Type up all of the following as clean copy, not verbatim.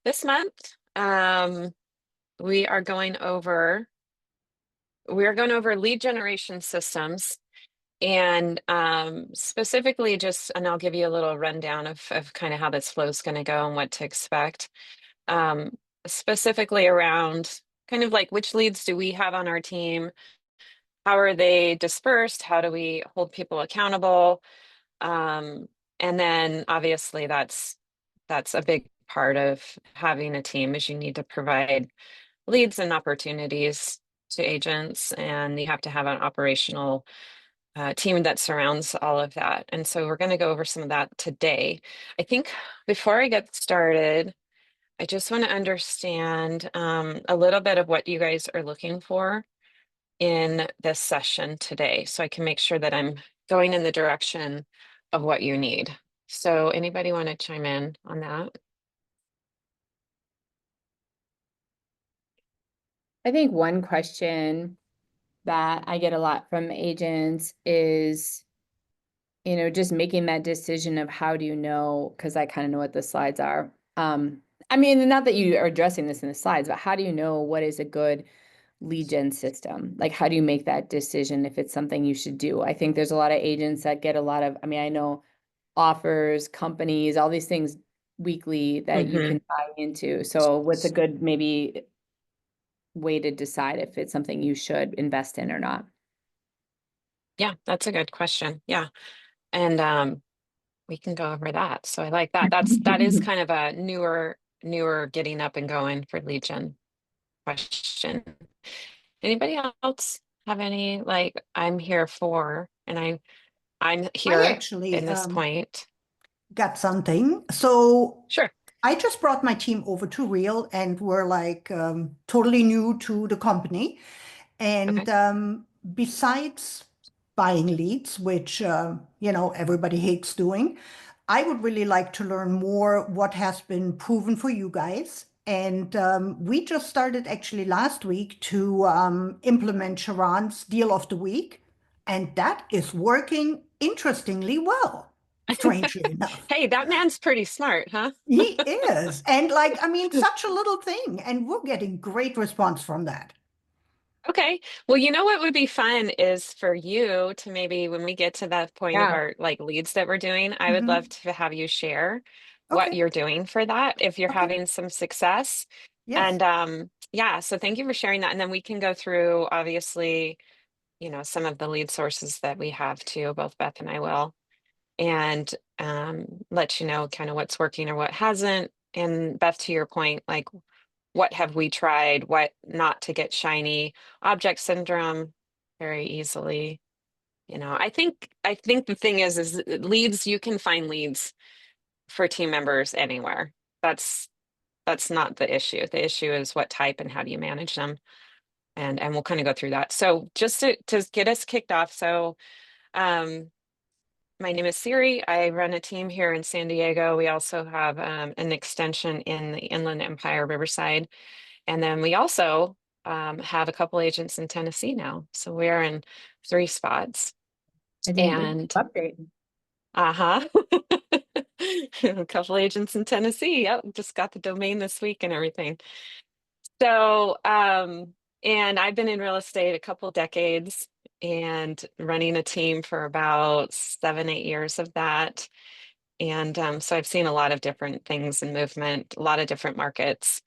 This month, we are going over we are going over lead generation systems and specifically and I'll give you a little rundown of kind of how this flow is going to go and what to expect. Um, Specifically around kind of like which leads do we have on our team? How are they dispersed? How do we hold people accountable? Um, and then obviously that's a big part of having a team is you need to provide leads and opportunities to agents, and you have to have an operational team that surrounds all of that. And so we're going to go over some of that today. I think before I get started, I just want to understand a little bit of what you guys are looking for in this session today, so I can make sure that I'm going in the direction of what you need. So anybody want to chime in on that? I think one question that I get a lot from agents is, just making that decision of how do you know, because I kind of know what the slides are. I mean, not that you are addressing this in the slides, but how do you know what is a good lead gen system? Like, how do you make that decision if it's something you should do? I think there's a lot of agents that get a lot of, I mean, I know offers, companies, all these things weekly that you Hmm. can buy into. So what's a good maybe way to decide if it's something you should invest in or not? Yeah, that's a good question. Yeah. And we can go over that. So I like that. That is kind of a newer getting up and going for Legion question. Anybody else have any like I'm here for, and I'm I here actually in this point. got something. So Sure. I just brought my team over to Real and we're like totally new to the company. And Okay. besides buying leads, which everybody hates doing, I would really like to learn more what has been proven for you guys. And we just started actually last week to implement Sharon's deal of the week, and that is working interestingly well, strangely enough. Hey, that man's pretty smart, huh? He is. And like, I mean, such a little thing. And we're getting great response from that. Okay. Well, you know what would be fun is for you to maybe when we get to that point of Yeah. our like leads that we're doing, I would love Hmm. to have you share what Okay. you're doing for that if you're Okay. having some success. Yes. And yeah, so thank you for sharing that. And then we can go through obviously, some of the lead sources that we have too, both Beth and I will, and let you know kind of what's working or what hasn't. And Beth, to your point, like what have we tried, what not to get shiny object syndrome very easily. I think the thing is leads, you can find leads for team members anywhere. That's that's not the issue. The issue is what type and how do you manage them. And we'll kind of go through that. So just to get us kicked off. So um my name is Siri. I run a team here in San Diego. We also have an extension in the Inland Empire, Riverside. And then we also have a couple agents in Tennessee now. So we're in three spots. I didn't And update. uh-huh. A couple agents in Tennessee. Yep, just got the domain this week and everything. So, and I've been in real estate a couple decades and running a team for about 7, 8 years of that. And so I've seen a lot of different things in movement, a lot of different markets.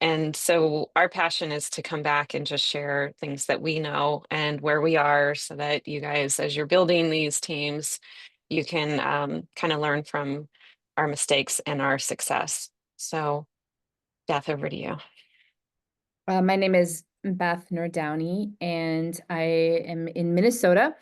And so our passion is to come back and just share things that we know and where we are so that you guys, as you're building these teams, you can kind of learn from our mistakes and our success. So, Beth, over to you. My name is Beth Nordowney, and I am in Minnesota.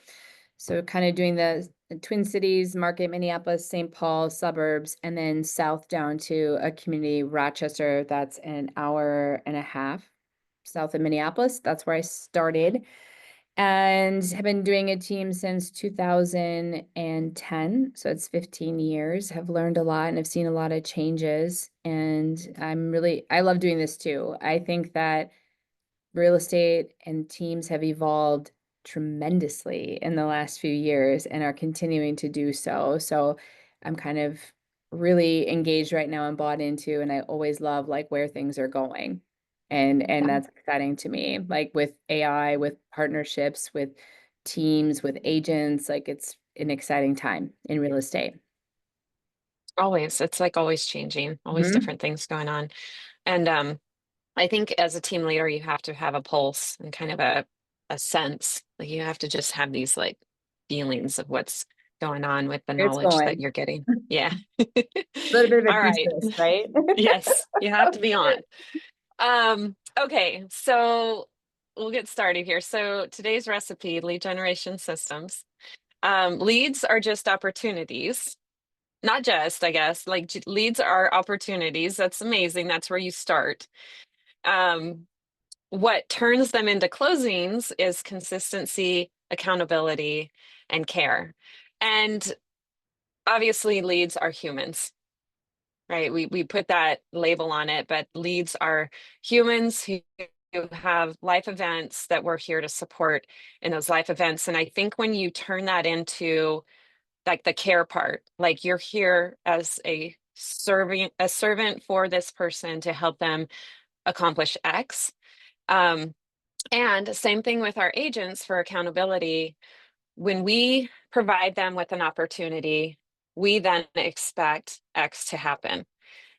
So kind of doing the Twin Cities market, Minneapolis, St. Paul suburbs, and then south down to a community, Rochester, that's an hour and a half south of Minneapolis. That's where I started and have been doing a team since 2010. So it's 15 years. Have learned a lot and have seen a lot of changes. And I love doing this too. I think that real estate and teams have evolved tremendously in the last few years and are continuing to do so. So I'm kind of really engaged right now and bought into, and I always love like where things are going. And Yeah. that's exciting to me, like with AI, with partnerships, with teams, with agents, like it's an exciting time in real estate. Always. It's like always changing, always Mhm. different things going on. And I think as a team leader, you have to have a pulse and kind of a sense. Like you have to just have these like feelings of what's going on with the It's knowledge that going. you're getting. Yeah. Little bit of a All right. thesis, right? Yes, you have to be on. Okay, so we'll get started here. So today's recipe, lead generation systems. Leads are just opportunities. Not just, I guess, like leads are opportunities. That's amazing. That's where you start. Um, what turns them into closings is consistency, accountability, and care. And obviously, leads are humans, right? We put that label on it, but leads are humans who have life events that we're here to support in those life events. And I think when you turn that into like the care part, like you're here as a servant for this person to help them accomplish X. Um, and same thing with our agents for accountability. When we provide them with an opportunity, we then expect X to happen.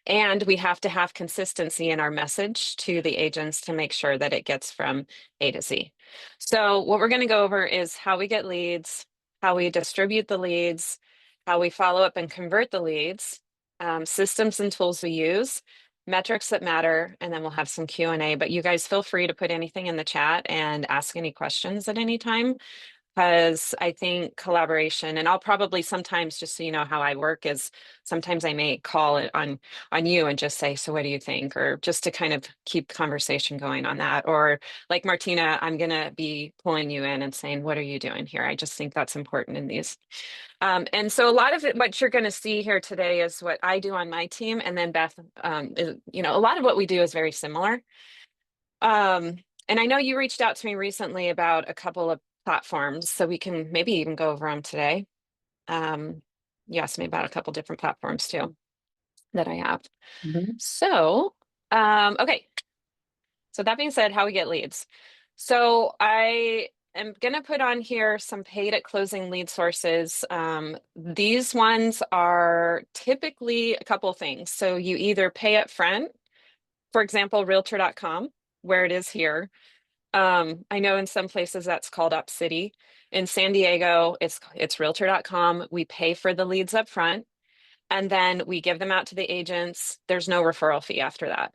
And we have to have consistency in our message to the agents to make sure that it gets from A to Z. So what we're going to go over is how we get leads, how we distribute the leads, how we follow up and convert the leads, systems and tools we use, metrics that matter, and then we'll have some Q&A. But you guys feel free to put anything in the chat and ask any questions at any time, because I think collaboration, and I'll probably sometimes, just so you know how I work, is sometimes I may call it on you and just say, so what do you think? Or just to kind of keep conversation going on that. Or like Martina, I'm gonna be pulling you in and saying, what are you doing here? I just think that's important in these. And so a lot of it, what you're going to see here today is what I do on my team. And then Beth, a lot of what we do is very similar. And I know you reached out to me recently about a couple of platforms, so we can maybe even go over them today. You asked me about a couple different platforms too that I have. Mhm. So, okay. So that being said, how we get leads. So I am going to put on here some paid at closing lead sources. These ones are typically a couple things. So you either pay up front, for example, realtor.com, where it is here. I know in some places that's called Up City. In San Diego, it's realtor.com. We pay for the leads up front, and then we give them out to the agents. There's no referral fee after that.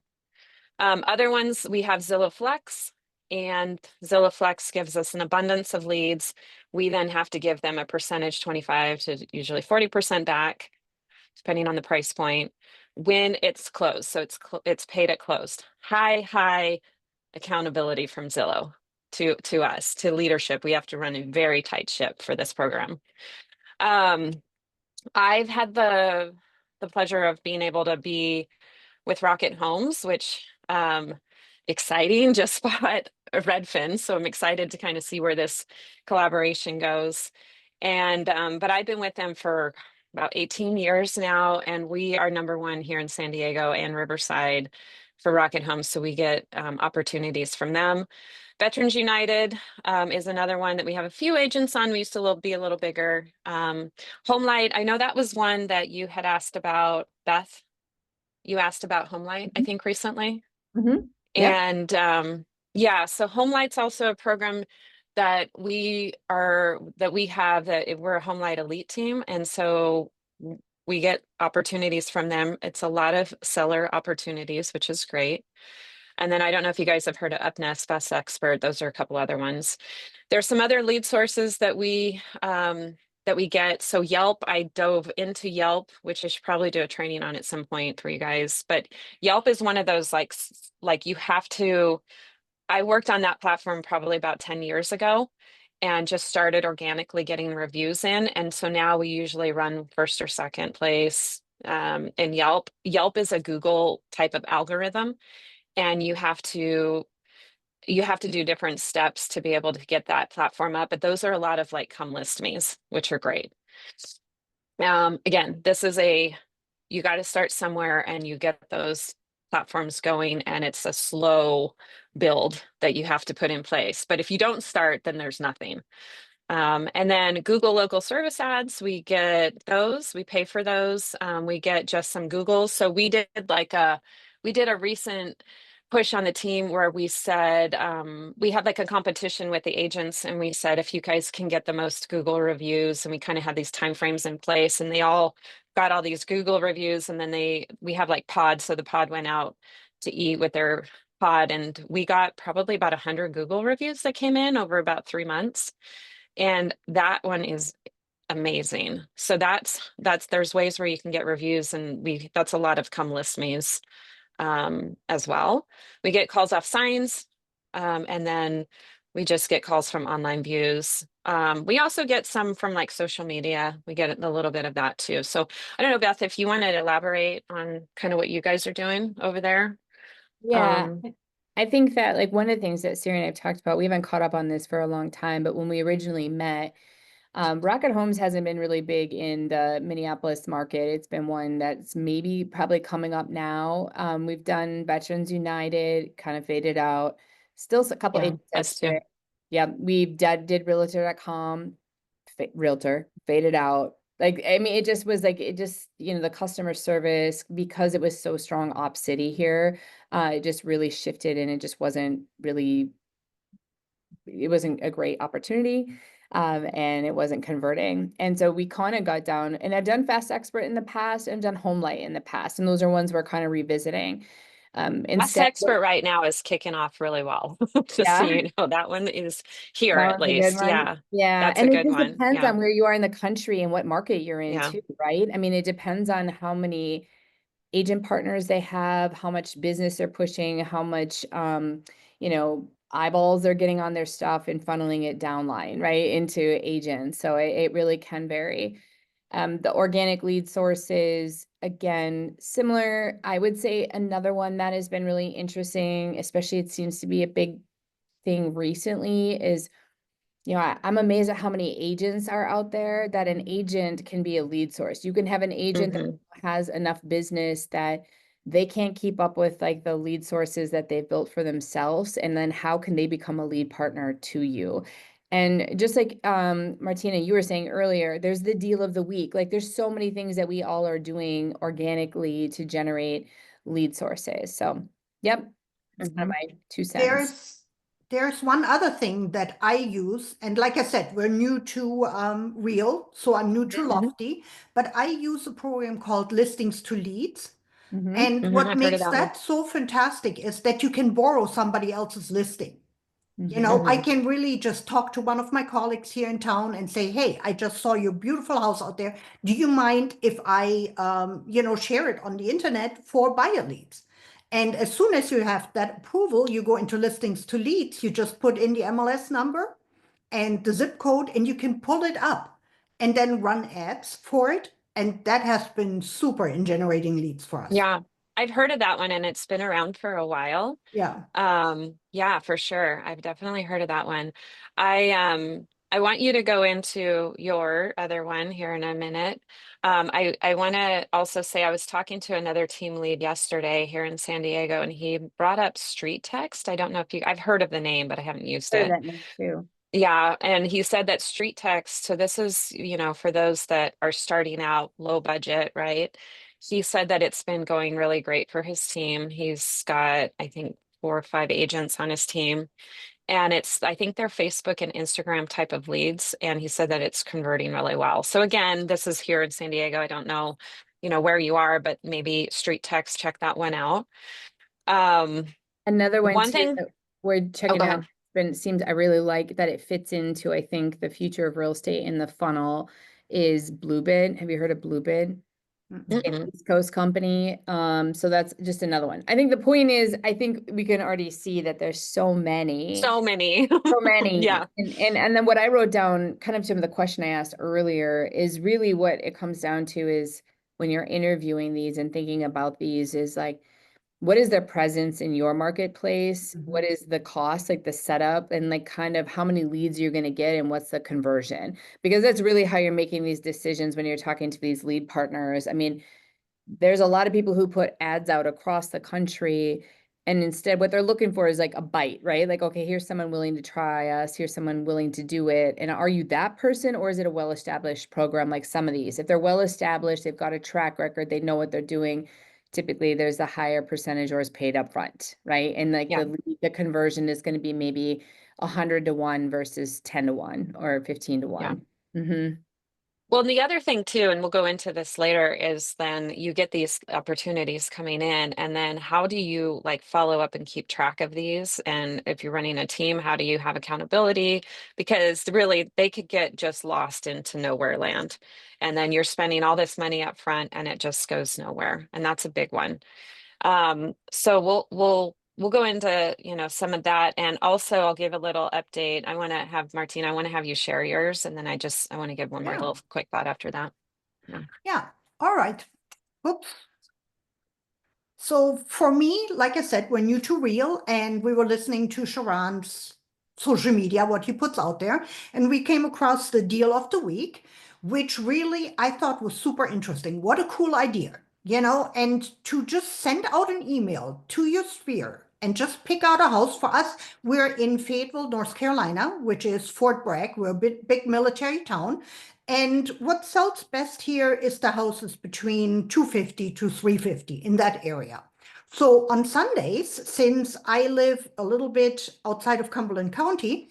Other ones, we have Zillow Flex, and Zillow Flex gives us an abundance of leads. We then have to give them a percentage, 25 to usually 40% back, depending on the price point, when it's closed. So it's paid at closed. High accountability from Zillow to us, to leadership. We have to run a very tight ship for this program. Um, I've had the pleasure of being able to be with Rocket Homes, which exciting, just bought a Redfin. So I'm excited to kind of see where this collaboration goes. And but I've been with them for about 18 years now, and we are number one here in San Diego and Riverside for Rocket Homes. So we get opportunities from them. Veterans United is another one that we have a few agents on. We used to be a little bigger. Homelight, I know that was one that you had asked about, Beth. You asked about Homelight, I think, recently. Mhm. Yep. And yeah, so Homelight's also a program that we have, that we're a Homelight elite team. And so we get opportunities from them. It's a lot of seller opportunities, which is great. And then I don't know if you guys have heard of UpNest, Best Expert. Those are a couple other ones. There's some other lead sources that we get. So Yelp, I dove into Yelp, which I should probably do a training on at some point for you guys. But Yelp is one of those like you have to. I worked on that platform probably about 10 years ago and just started organically getting reviews in. And so now we usually run first or second place in Yelp. Yelp is a Google type of algorithm, and you have to do different steps to be able to get that platform up. But those are a lot of like come list me's, which are great. Again, this is a you got to start somewhere and you get those platforms going, and it's a slow build that you have to put in place. But if you don't start, then there's nothing. And then Google local service ads, we get those, we pay for those. We get just some Google. So we did a recent push on the team where we said, we had like a competition with the agents, and we said, if you guys can get the most Google reviews, and we kind of had these timeframes in place, and they all got all these Google reviews, and then we have like pods. So the pod went out to eat with their pod, and we got probably about 100 Google reviews that came in over about 3 months. And that one is amazing. So that's there's ways where you can get reviews, and that's a lot of come list me's as well. We get calls off signs, and then we just get calls from online views. We also get some from like social media. We get a little bit of that too. So I don't know, Beth, if you want to elaborate on kind of what you guys are doing over there. Yeah, I think that like one of the things that Siri and I've talked about, we haven't caught up on this for a long time, but when we originally met, Rocket Homes hasn't been really big in the Minneapolis market. It's been one that's maybe probably coming up now. We've done Veterans United, kind of faded out. Still a couple Yeah, agents us out too. there. Yeah, we've did Realtor.com, Realtor, faded out. Like, I mean, it just was like, it just, the customer service, because it was so strong op city here, it just really shifted, and it just wasn't really, it wasn't a great opportunity. And it wasn't converting. And so we kind of got down, and I've done Fast Expert in the past and done Homelight in the past. And those are ones we're kind of revisiting. Fast Instead, Expert right now is kicking off really well. Just so yeah, you know, that one is here that at was a good least. one. Yeah, Yeah. that's a And it good just one. depends Yeah, on where you are in the country and what market you're in yeah. too, right? I mean, it depends on how many agent partners they have, how much business they're pushing, how much eyeballs they're getting on their stuff and funneling it downline, right, into agents. So it really can vary. The organic lead sources, again, similar. I would say another one that has been really interesting, especially it seems to be a big thing recently, is I'm amazed at how many agents are out there that an agent can be a lead source. You can have an agent that Hmm. has enough business that they can't keep up with like the lead sources that they've built for themselves. And then how can they become a lead partner to you? And just like Martina, you were saying earlier, there's the deal of the week. Like there's so many things that we all are doing organically to generate lead sources. So, yep, it's kind of Hmm. my 2 cents. There's one other thing that I use, and like I said, we're new to Real, so I'm new to Mhm. Lofty, but I use a program called Listings to Leads. Mhm. And Hmm. what I've heard of makes that one. that so fantastic is that you can borrow somebody else's listing. I Hmm. can really just talk to one of my colleagues here in town and say, hey, I just saw your beautiful house out there. Do you mind if I, share it on the internet for buyer leads? And as soon as you have that approval, you go into listings to leads. You just put in the MLS number and the zip code, and you can pull it up and then run ads for it. And that has been super in generating leads for us. Yeah, I've heard of that one, and it's been around for a while. Yeah. Yeah, for sure. I've definitely heard of that one. I want you to go into your other one here in a minute. I want to also say I was talking to another team lead yesterday here in San Diego, and he brought up street text. I don't know if I've heard of the name, but I haven't used Heard of it. that name too. Yeah, and he said that street text, so this is, for those that are starting out low budget, right? He said that it's been going really great for his team. He's got, I think, 4 or 5 agents on his team. And I think they're Facebook and Instagram type of leads. And he said that it's converting really well. So again, this is here in San Diego. I don't know, where you are, but maybe street text, check that one out. Um, Another one one too thing, that we're oh, checking go out, ahead. seems I really like that it fits into, I think, the future of real estate in the funnel is Bluebid. Have you heard of Bluebid? Mm-mm. It's Mm-mm. East Coast company. So that's just another one. I think the point is, I think we can already see that there's So many. so many. Yeah. And then what I wrote down, kind of to the question I asked earlier, is really what it comes down to is when you're interviewing these and thinking about these is like, what is their presence in your marketplace? What is the cost, like the setup, and like kind of how many leads you're going to get and what's the conversion? Because that's really how you're making these decisions when you're talking to these lead partners. I mean, there's a lot of people who put ads out across the country, and instead what they're looking for is like a bite, right? Like, okay, here's someone willing to try us, here's someone willing to do it. And are you that person, or is it a well-established program like some of these? If they're well-established, they've got a track record, they know what they're doing, typically there's a higher percentage or is paid up front, right? And like Yeah. the conversion is going to be maybe 100 to 1 versus 10 to 1 or 15 to Yeah. 1. Mm-hmm. Well, and the other thing too, and we'll go into this later, is then you get these opportunities coming in, and then how do you like follow up and keep track of these? And if you're running a team, how do you have accountability? Because really they could get just lost into nowhere land. And then you're spending all this money up front and it just goes nowhere. And that's a big one. So we'll go into, some of that. And also I'll give a little update. I want to have Martina, I want to have you share yours. And then I want to give one more Yeah. little quick thought after that. Yeah. Yeah. All right. Oops. So for me, like I said, we're new to Reel, and we were listening to Sharon's social media, what he puts out there, and we came across the deal of the week, which really I thought was super interesting. What a cool idea, and to just send out an email to your sphere and just pick out a house. For us, we're in Fayetteville, North Carolina, which is Fort Bragg. We're a big military town. And what sells best here is the houses between 250 to 350 in that area. So on Sundays, since I live a little bit outside of Cumberland County,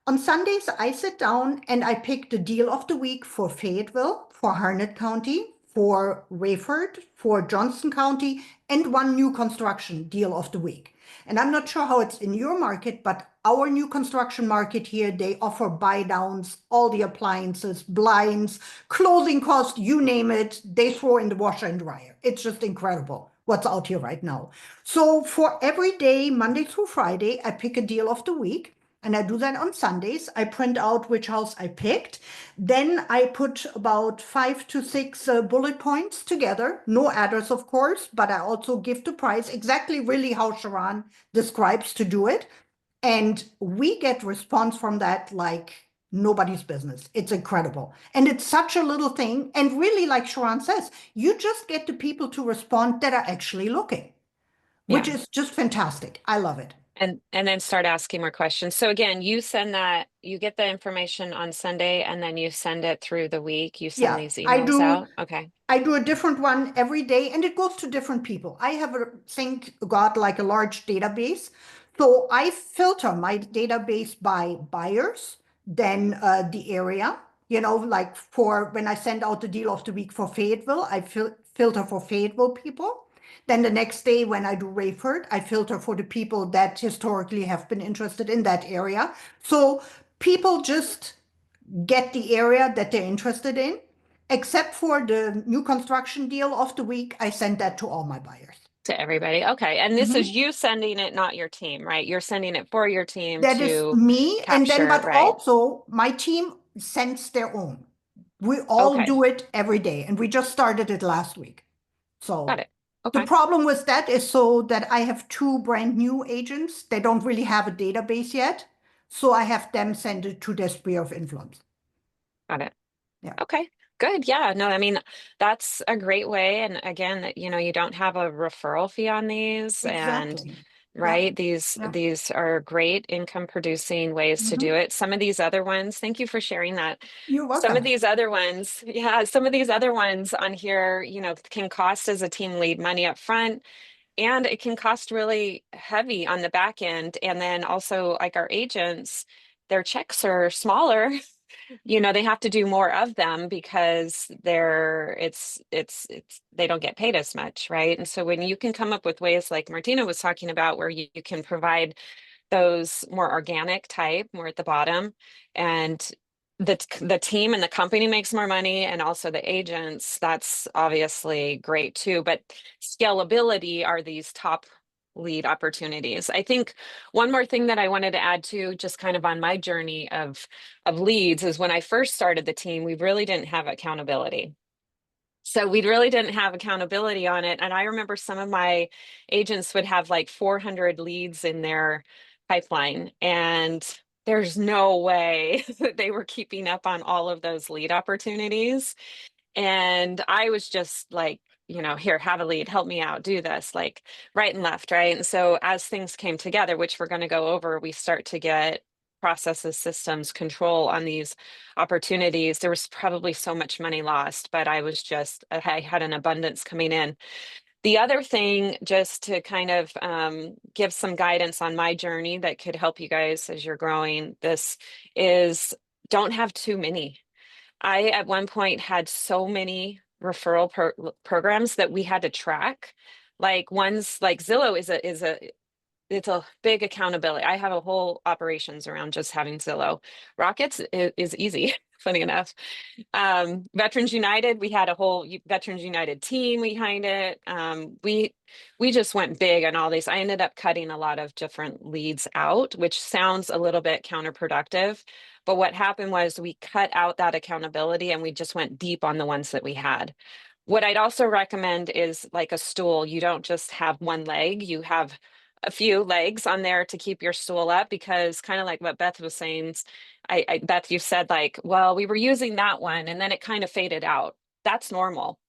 on Sundays I sit down and I pick the deal of the week for Fayetteville, for Harnett County, for Rayford, for Johnson County, and one new construction deal of the week. And I'm not sure how it's in your market, but our new construction market here, they offer buy downs, all the appliances, blinds, closing costs, you name it, they throw in the washer and dryer. It's just incredible what's out here right now. So for every day, Monday through Friday, I pick a deal of the week. And I do that on Sundays. I print out which house I picked. Then I put about 5 to 6 bullet points together. No address, of course, but I also give the price exactly really how Sharon describes to do it. And we get response from that like nobody's business. It's incredible. And it's such a little thing. And really, like Sharon says, you just get the people to respond that are actually looking, which Yeah. is just fantastic. I love it. And then start asking more questions. So again, you get the information on Sunday and then you send it through the week. You send Yeah, these emails out. Okay. I do a different one every day, and it goes to different people. I have thank God, like a large database. So I filter my database by buyers, then the area, like for when I send out the deal of the week for Fayetteville, I filter for Fayetteville people. Then the next day when I do Rayford, I filter for the people that historically have been interested in that area. So people just get the area that they're interested in. Except for the new construction deal of the week, I sent that to all my buyers. To everybody. Okay. And this is Mhm. you sending it, not your team, right? You're sending it for your team That is to me, and then, capture, but right? also my team sends their own. We all Okay. do it every day, and we just started it last week. Got So it. the Okay. problem with that is so that I have two brand new agents. They don't really have a database yet. So I have them send it to their sphere of influence. Got it. Yeah, Okay, good. Yeah, no, I mean, that's a great way. And again, you don't have a referral fee on these and exactly. Yeah, right, these yeah. these are great income producing ways to do Mhm. it. Some of these other ones, thank you for sharing that. You're Some of welcome. these other ones, yeah, some of these other ones on here, can cost as a team lead money up front. And it can cost really heavy on the back end. And then also like our agents, their checks are smaller. They have to do more of them because they don't get paid as much, right? And so when you can come up with ways like Martina was talking about where you can provide those more organic type, more at the bottom, and the team and the company makes more money, and also the agents, that's obviously great too. But scalability are these top lead opportunities. I think one more thing that I wanted to add to, just kind of on my journey of leads, is when I first started the team, we really didn't have accountability. So we really didn't have accountability on it. And I remember some of my agents would have like 400 leads in their pipeline, and there's no way that they were keeping up on all of those lead opportunities. And I was just like you know, here, have a lead, help me out, do this, like right and left, right? And so as things came together, which we're going to go over, we start to get processes, systems, control on these opportunities. There was probably so much money lost, but I had an abundance coming in. The other thing, just to kind of give some guidance on my journey that could help you guys as you're growing, this is don't have too many. I at one point had so many programs that we had to track. Like ones like Zillow it's a big accountability. I have a whole operations around just having Zillow. Rockets is easy, funny enough. Veterans United, we had a whole Veterans United team behind it. We just went big on all these. I ended up cutting a lot of different leads out, which sounds a little bit counterproductive. But what happened was we cut out that accountability and we just went deep on the ones that we had. What I'd also recommend is like a stool. You don't just have one leg, you have a few legs on there to keep your stool up, because kind of like what Beth was saying, Beth, you said like, well, we were using that one and then it kind of faded out. That's normal.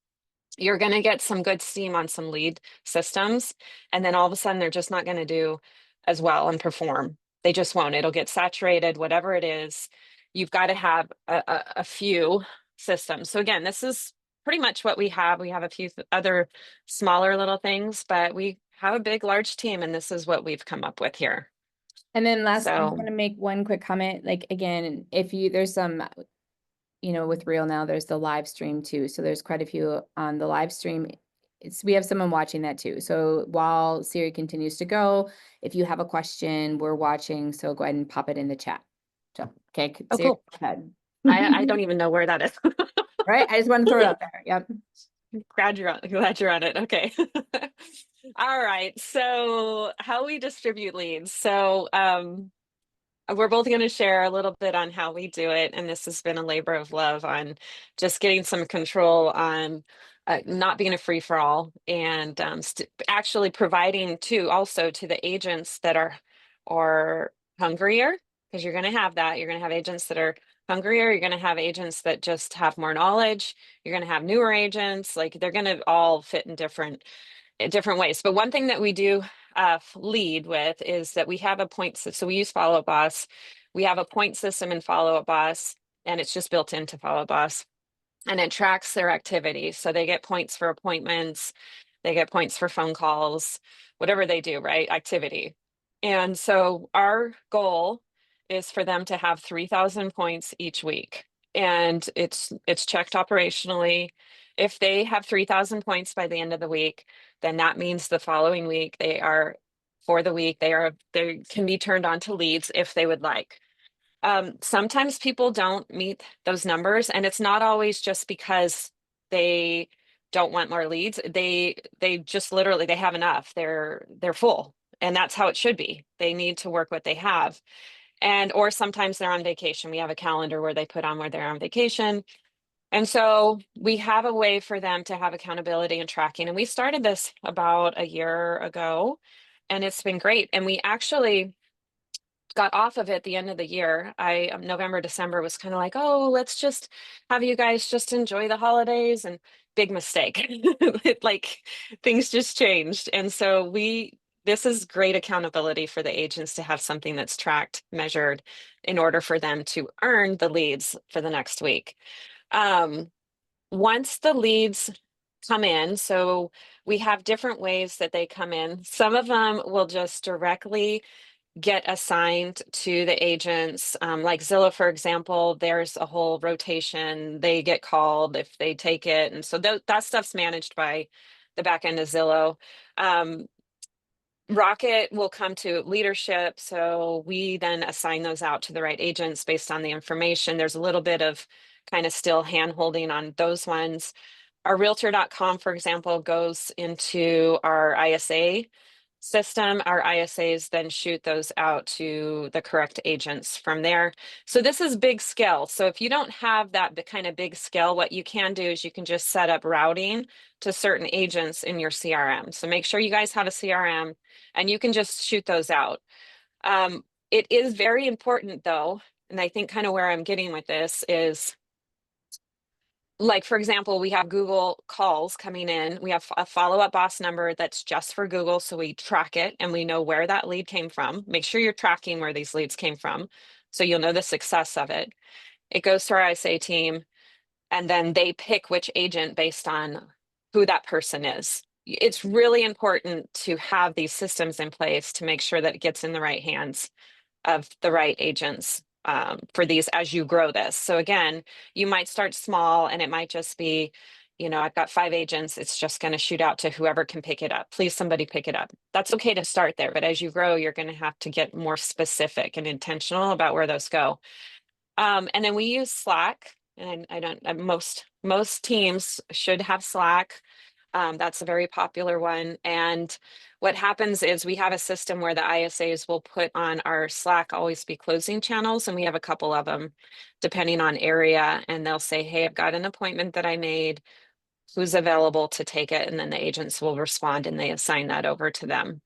You're going to get some good steam on some lead systems, and then all of a sudden they're just not going to do as well and perform. They just won't. It'll get saturated, whatever it is. You've got to have a few systems. So again, this is pretty much what we have. We have a few other smaller little things, but we have a big, large team, and this is what we've come up with here. And then last, I just So, want to make one quick comment. Like, again, there's some, with Reel now, there's the live stream too. So there's quite a few on the live stream. We have someone watching that too. So while Siri continues to go, if you have a question, we're watching. So go ahead and pop it in the chat. So, okay, oh, Siri, cool. go ahead. I don't even know where that is. Right? I just want to throw it out there. Yep. Glad you're on it. Okay. All right. So how we distribute leads. So we're both going to share a little bit on how we do it. And this has been a labor of love on just getting some control on not being a free for all, and actually providing also to the agents that are hungrier, because you're going to have that. You're going to have agents that are hungrier. You're going to have agents that just have more knowledge. You're going to have newer agents. Like they're going to all fit in different ways. But one thing that we do lead with is that we have a point system. So we use Follow Up Boss. We have a point system in Follow Up Boss, and it's just built into Follow Up Boss, and it tracks their activity. So they get points for appointments, they get points for phone calls, whatever they do, right? Activity. And so our goal is for them to have 3,000 points each week. And it's checked operationally. If they have 3,000 points by the end of the week, then that means the following week they can be turned on to leads if they would like. Sometimes people don't meet those numbers, and it's not always just because they don't want more leads. They just literally they have enough. They're full, and that's how it should be. They need to work what they have. Or sometimes they're on vacation. We have a calendar where they put on where they're on vacation. And so we have a way for them to have accountability and tracking. And we started this about a year ago, and it's been great. And we actually got off of it at the end of the year. November, December was kind of like, oh, let's just have you guys just enjoy the holidays, and big mistake. Like things just changed. And so this is great accountability for the agents to have something that's tracked, measured, in order for them to earn the leads for the next week. Once the leads come in, so we have different ways that they come in. Some of them will just directly get assigned to the agents. Like Zillow, for example, there's a whole rotation. They get called if they take it. And so that stuff's managed by the back end of Zillow. Rocket will come to leadership. So we then assign those out to the right agents based on the information. There's a little bit of kind of still hand holding on those ones. Our realtor.com, for example, goes into our ISA system. Our ISAs then shoot those out to the correct agents from there. So this is big scale. So if you don't have that kind of big scale, what you can do is you can just set up routing to certain agents in your CRM. So make sure you guys have a CRM, and you can just shoot those out. It is very important though, and I think kind of where I'm getting with this is like, for example, we have Google calls coming in. We have a follow-up boss number that's just for Google. So we track it and we know where that lead came from. Make sure you're tracking where these leads came from, so you'll know the success of it. It goes to our ISA team, and then they pick which agent based on who that person is. It's really important to have these systems in place to make sure that it gets in the right hands of the right agents for these as you grow this. So again, you might start small and it might just be, I've got 5 agents. It's just going to shoot out to whoever can pick it up. Please, somebody pick it up. That's okay to start there. But as you grow, you're going to have to get more specific and intentional about where those go. And then we use Slack, and I don't, most teams should have Slack. That's a very popular one. And what happens is we have a system where the ISAs will put on our Slack always be closing channels, and we have a couple of them depending on area. And they'll say, hey, I've got an appointment that I made. Who's available to take it? And then the agents will respond and they assign that over to them.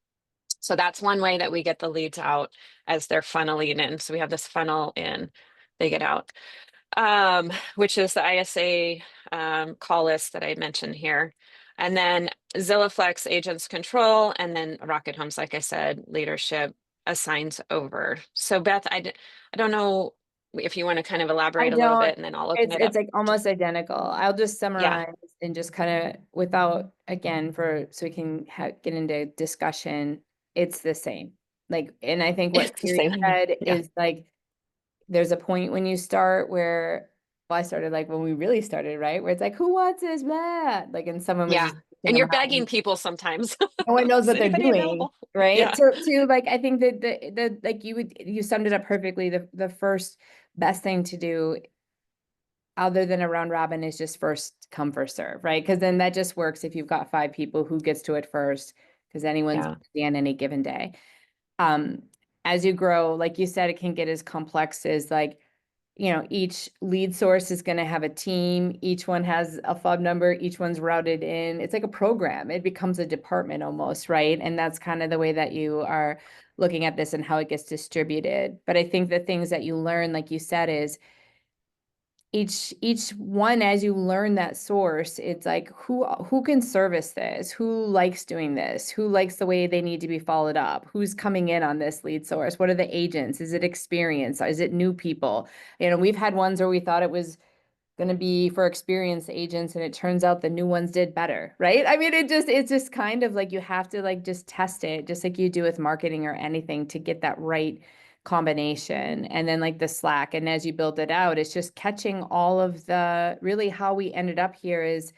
So that's one way that we get the leads out as they're funneling in. So we have this funnel in, they get out, which is the ISA call list that I mentioned here. And then ZillaFlex agents control, and then Rocket Homes, like I said, leadership assigns over. So Beth, I don't know if you want to kind of I elaborate a little don't, bit, and then I'll open it it's up. like almost identical. I'll just Yeah, summarize and just kind of without, again, so we can get into discussion. It's the same. Like, and I think what it's the Siri same. said Yeah, is like, there's a point when you start where, well, I started like when we really started, right? Where it's like, who wants this, blah? Like, and someone was yeah. just And thinking you're about begging people sometimes. no one knows Is what they're anybody doing, available? right? Yeah, To like, I think that the like you summed it up perfectly. The first best thing to do other than a round robin is just first come, first serve, right? Because then that just works if you've got 5 people who gets to it first, because anyone's yeah, busy on any given day. Um, as you grow, like you said, it can get as complex as like, each lead source is going to have a team. Each one has a fob number. Each one's routed in. It's like a program. It becomes a department almost, right? And that's kind of the way that you are looking at this and how it gets distributed. But I think the things that you learn, like you said, is each one, as you learn that source, it's like who can service this, who likes doing this, who likes the way they need to be followed up, who's coming in on this lead source, what are the agents, is it experience, is it new people? We've had ones where we thought it was going to be for experienced agents and it turns out the new ones did better, right? I mean, it's just kind of like you have to like just test it, just like you do with marketing or anything, to get that right combination. And then like the Slack, and as you build it out, it's just catching all of the, really how we ended up here is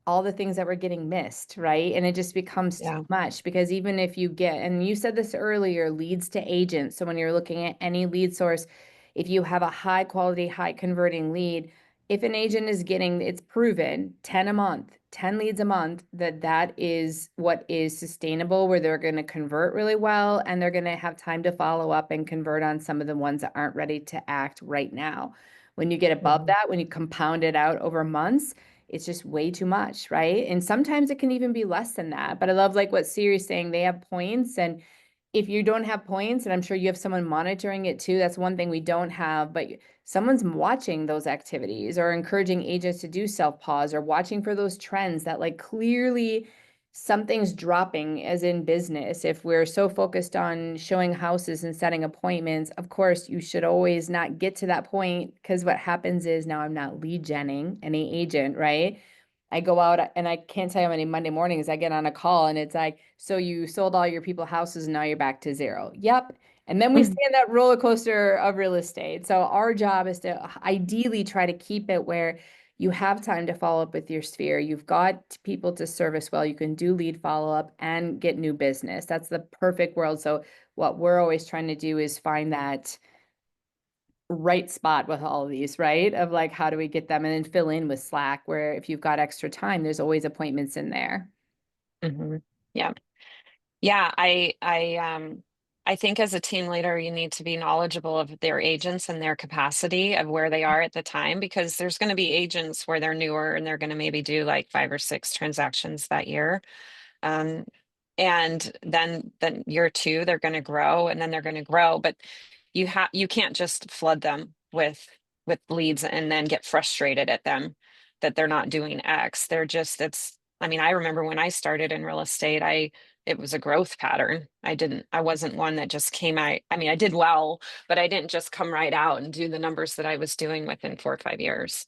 all the things that were getting missed, right? And it just becomes too yeah, much, because even if you get, and you said this earlier, leads to agents. So when you're looking at any lead source, if you have a high quality, high converting lead, if an agent is getting, it's proven 10 a month, 10 leads a month, that is what is sustainable, where they're going to convert really well and they're going to have time to follow up and convert on some of the ones that aren't ready to act right now. When you get above mhm, that, when you compound it out over months, it's just way too much, right? And sometimes it can even be less than that. But I love like what Siri's saying, they have points. And if you don't have points, and I'm sure you have someone monitoring it too, that's one thing we don't have, but someone's watching those activities or encouraging agents to do self-pause or watching for those trends that like clearly something's dropping as in business. If we're so focused on showing houses and setting appointments, of course, you should always not get to that point, because what happens is now I'm not lead genning any agent, right? I go out and I can't tell you how many Monday mornings I get on a call and it's like, so you sold all your people houses and now you're back to zero. Yep. And then we mhm, stay in that roller coaster of real estate. So our job is to ideally try to keep it where you have time to follow up with your sphere. You've got people to service well. You can do lead follow up and get new business. That's the perfect world. So what we're always trying to do is find that right spot with all of these, right? Of like, how do we get them, and then fill in with Slack, where if you've got extra time, there's always appointments in there. mhm. Yeah. Yeah, I think as a team leader, you need to be knowledgeable of their agents and their capacity of where they are at the time, because there's going to be agents where they're newer and they're going to maybe do like 5 or 6 transactions that year. Um, and then year 2, they're going to grow and then they're going to grow, but you can't just flood them with leads and then get frustrated at them. that they're not doing X. They're just, I mean, I remember when I started in real estate, it was a growth pattern. I wasn't one that just came out. I mean, I did well, but I didn't just come right out and do the numbers that I was doing within 4 or 5 years.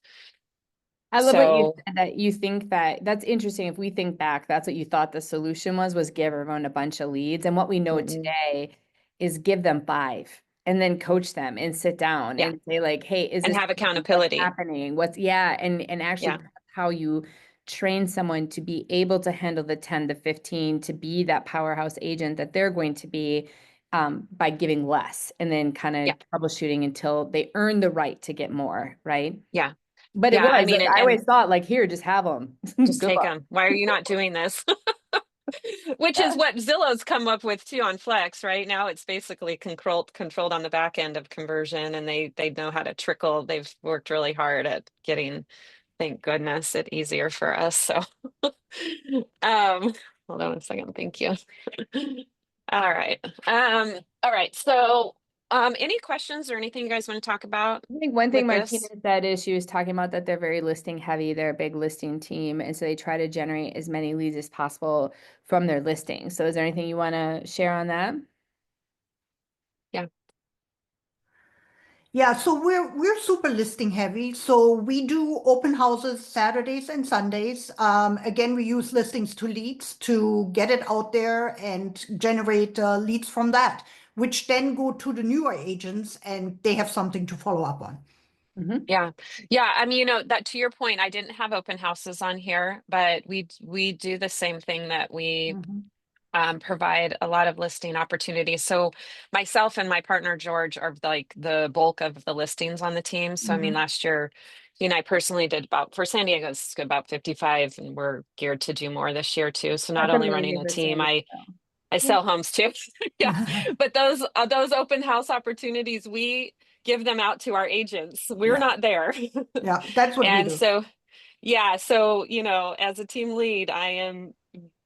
I love what you So, said, that you think that's interesting. If we think back, that's what you thought the solution was give everyone a bunch of leads. And what we know mm-mm. today is give them 5 and then coach them and sit down Yeah, and say like, hey, is and this have what's accountability. happening? Yeah. And actually Yeah, that's how you train someone to be able to handle the 10 to 15, to be that powerhouse agent that they're going to be, by giving less and then kind of yeah, troubleshooting until they earn the right to get more, right? yeah, But it yeah. I was mean, like, I and always thought like, here, just have them. just Good take luck. them. Why are you not doing this? Which is Yeah. what Zillow's come up with too on Flex, right? Now it's basically controlled on the back end of conversion, and they know how to trickle. They've worked really hard at getting, thank goodness, it easier for us. So um hold on a second. Thank you. All right. All right. So any questions or anything you guys want to talk about I think one thing with Martina this? said is she was talking about that they're very listing heavy. They're a big listing team. And so they try to generate as many leads as possible from their listings. So is there anything you want to share on that? Yeah. Yeah, so we're super listing heavy. So we do open houses Saturdays and Sundays. Again, we use listings to leads to get it out there and generate leads from that, which then go to the newer agents and they have something to follow up on. Mhm. Yeah. Yeah. I mean, that to your point, I didn't have open houses on here, but we do the same thing that we Mhm. provide a lot of listing opportunities. So myself and my partner George are like the bulk of the listings on the team. So I mean, Mhm. last year, I personally did about, for San Diego, it's about 55, and we're geared to do more this year too. So not That's only running amazing a for team, Sandy. I Yeah. sell homes too. Yeah. But those open house opportunities, we give them out to our agents. We're Yeah, not there. yeah, that's what we And do. so, yeah, so, as a team lead, I am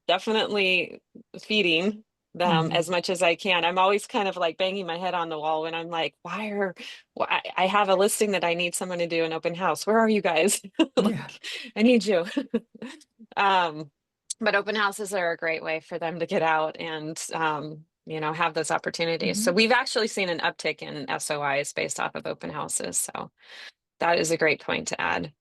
definitely feeding them Mhm. as much as I can. I'm always kind of like banging my head on the wall when I'm like, why I have a listing that I need someone to do an open house. Where are you guys? Yeah. Like, I need you. Um, but open houses are a great way for them to get out and have those opportunities. So Mhm. we've actually seen an uptick in SOIs based off of open houses. So that is a great point to add.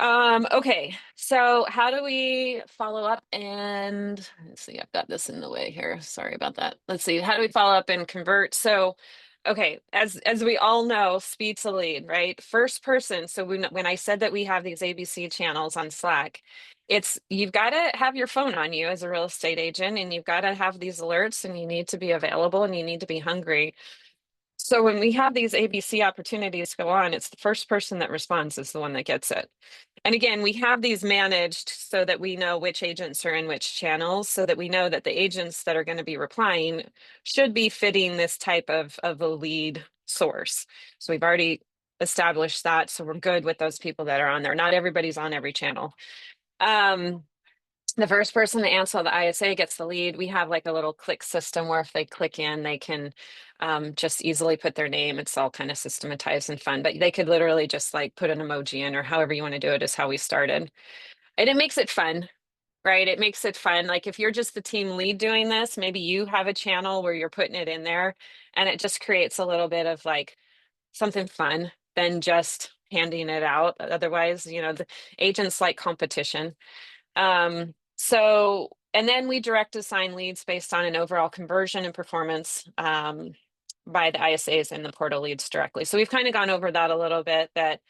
Okay, so how do we follow up and let's see, I've got this in the way here. Sorry about that. Let's see, how do we follow up and convert? So, okay, as we all know, speed's the lead, right? First person. So when I said that we have these ABC channels on Slack, you've got to have your phone on you as a real estate agent, and you've got to have these alerts, and you need to be available, and you need to be hungry. So when we have these ABC opportunities go on, it's the first person that responds is the one that gets it. And again, we have these managed so that we know which agents are in which channels, so that we know that the agents that are going to be replying should be fitting this type of a lead source. So we've already established that. So we're good with those people that are on there. Not everybody's on every channel. Um, the first person to answer the ISA gets the lead. We have like a little click system where if they click in, they can just easily put their name. It's all kind of systematized and fun, but they could literally just like put an emoji in, or however you want to do it is how we started. And it makes it fun, right? It makes it fun. Like if you're just the team lead doing this, maybe you have a channel where you're putting it in there, and it just creates a little bit of like something fun than just handing it out. Otherwise, the agents like competition. And then we direct assign leads based on an overall conversion and performance by the ISAs and the portal leads directly. So we've kind of gone over that a little bit, that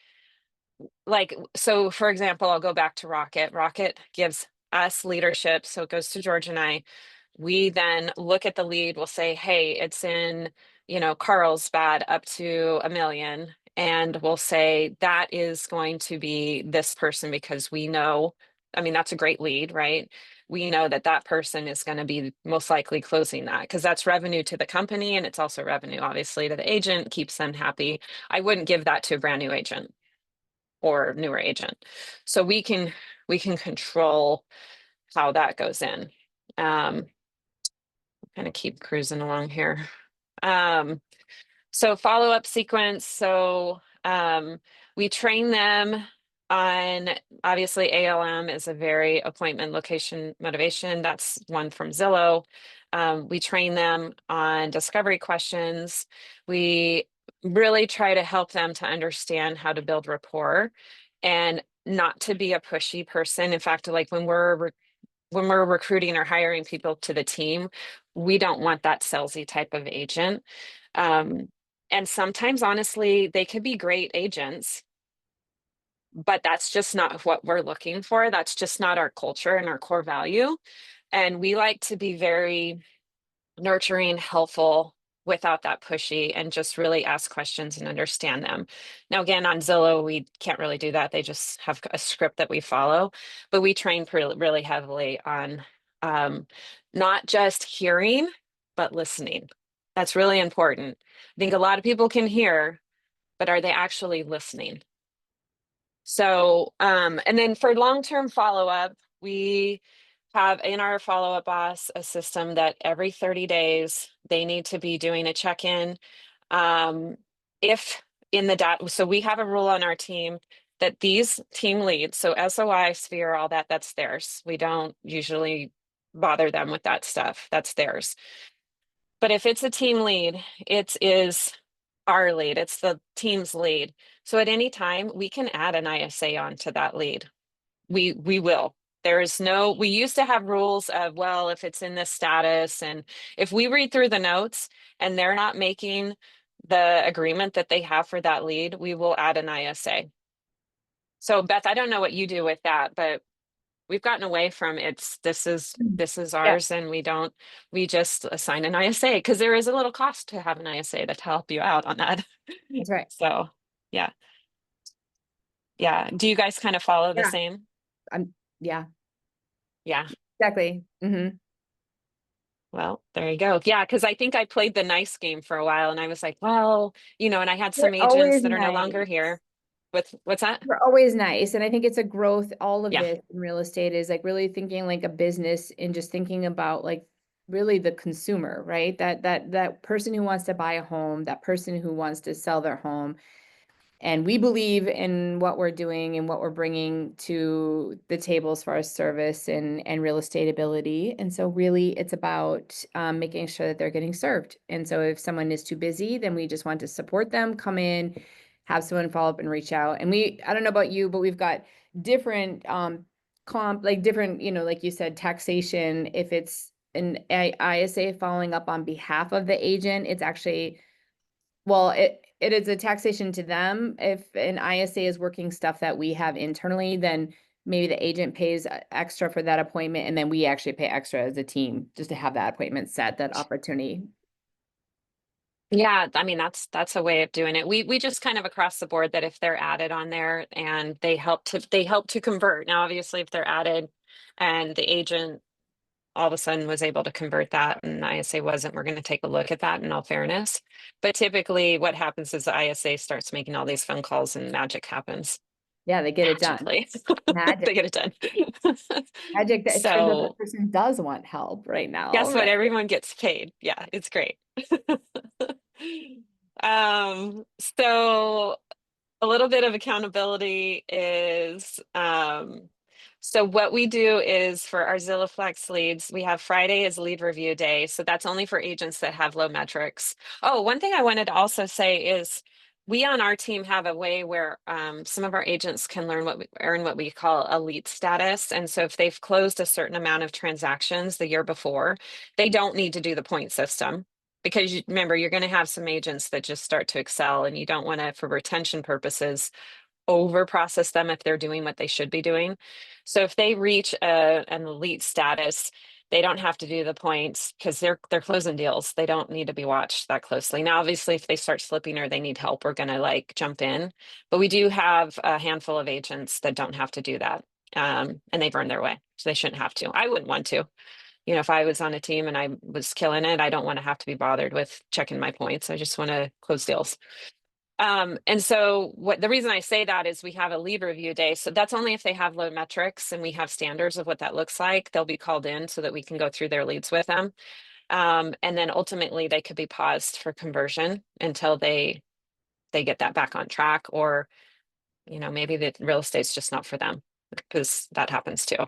so for example, I'll go back to Rocket. Rocket gives us leadership. So it goes to George and I. We then look at the lead, we'll say, hey, it's in, Carlsbad up to 1 million. And we'll say that is going to be this person because we know, I mean, that's a great lead, right? We know that that person is going to be most likely closing that because that's revenue to the company, and it's also revenue, obviously, to the agent, keeps them happy. I wouldn't give that to a brand new agent or newer agent. So we can control how that goes in. Kind of keep cruising along here. So follow-up sequence. So we train them on obviously ALM is a very appointment location motivation. That's one from Zillow. We train them on discovery questions. We really try to help them to understand how to build rapport and not to be a pushy person. In fact, like when we're recruiting or hiring people to the team, we don't want that salesy type of agent. And sometimes, honestly, they could be great agents, but that's just not what we're looking for. That's just not our culture and our core value. And we like to be very nurturing, helpful without that pushy and just really ask questions and understand them. Now, again, on Zillow, we can't really do that. They just have a script that we follow, but we train really heavily on not just hearing, but listening. That's really important. I think a lot of people can hear, but are they actually listening? So, and then for long-term follow-up, we have in our follow-up boss a system that every 30 days they need to be doing a check-in. If in the data, so we have a rule on our team that these team leads, so SOI, Sphere, all that, that's theirs. We don't usually bother them with that stuff. That's theirs. But if it's a team lead, it is our lead, it's the team's lead. So at any time, we can add an ISA onto that lead. We will. There is no, we used to have rules of, well, if it's in this status, and if we read through the notes and they're not making the agreement that they have for that lead, we will add an ISA. So Beth, I don't know what you do with that, but we've gotten away from this is Yeah, ours, and we just assign an ISA because there is a little cost to have an ISA to help you out on that. that's right. So yeah. Yeah. Do you guys kind of follow the Yeah. same? Yeah, Yeah. exactly. Mm-hmm. Well, there you go. Yeah, because I think I played the nice game for a while and I was like, well, and I had some We're agents always that are no nice. longer here. What's that? We're always nice. And I think it's a growth, all of Yeah. this in real estate is like really thinking like a business and just thinking about like really the consumer, right? That person who wants to buy a home, that person who wants to sell their home. And we believe in what we're doing and what we're bringing to the table as far as service and real estate ability. And so really it's about making sure that they're getting served. And so if someone is too busy, then we just want to support them, come in, have someone follow up and reach out. And I don't know about you, but we've got different like different, like you said, taxation. If it's an ISA following up on behalf of the agent, it's actually well, it is a taxation to them. If an ISA is working stuff that we have internally, then maybe the agent pays extra for that appointment, and then we actually pay extra as a team just to have that appointment set, that opportunity. Yeah, I mean that's a way of doing it. We just kind of across the board that if they're added on there and they help to convert. Now, obviously, if they're added and the agent all of a sudden was able to convert that and ISA wasn't, we're going to take a look at that in all fairness. But typically what happens is the ISA starts making all these phone calls and magic happens Yeah, they get it done. magically. They Magic. get it done. Magic that it turns out that So person does want help right now, guess what? right? Everyone gets paid. Yeah, it's great. So a little bit of accountability is so what we do is for our Zillow Flex leads, we have Friday is lead review day. So that's only for agents that have low metrics. Oh, one thing I wanted to also say is we on our team have a way where some of our agents can earn what we call elite status. And so if they've closed a certain amount of transactions the year before, they don't need to do the point system. Because remember, you're going to have some agents that just start to excel, and you don't want to, for retention purposes, over process them if they're doing what they should be doing. So if they reach an elite status, they don't have to do the points because they're closing deals. They don't need to be watched that closely. Now, obviously, if they start slipping or they need help, we're going to like jump in. But we do have a handful of agents that don't have to do that, and they've earned their way, so they shouldn't have to. I wouldn't want to. If I was on a team and I was killing it, I don't want to have to be bothered with checking my points. I just want to close deals. And so what the reason I say that is we have a lead review day. So that's only if they have low metrics and we have standards of what that looks like. They'll be called in so that we can go through their leads with them. And then ultimately they could be paused for conversion until they get that back on track, or you know, maybe the real estate's just not for them, because that happens too.